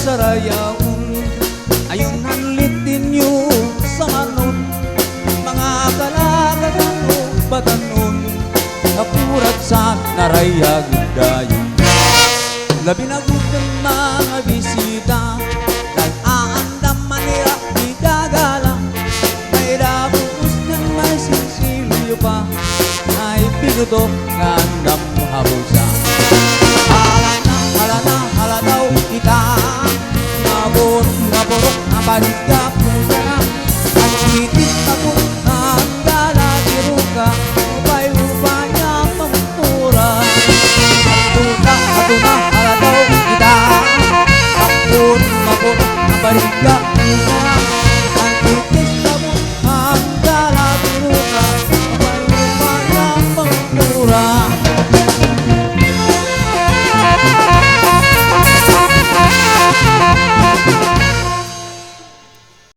Sarayaon ayun hanlitin nyo sa manon, mga kalagalan o batanon, napurat sa narayag dayon. Labi na ng mga bisita, nag-aandam manira di gagala, may dabutos ng may sinsilyo pa, ay pinutok ng andam habusa. Halataw kita, naborok ang paligap pusa, at itit ako ang dalagiro ka, upay-upay niya pamura. Atuna, halataw kita, naborok ang paligap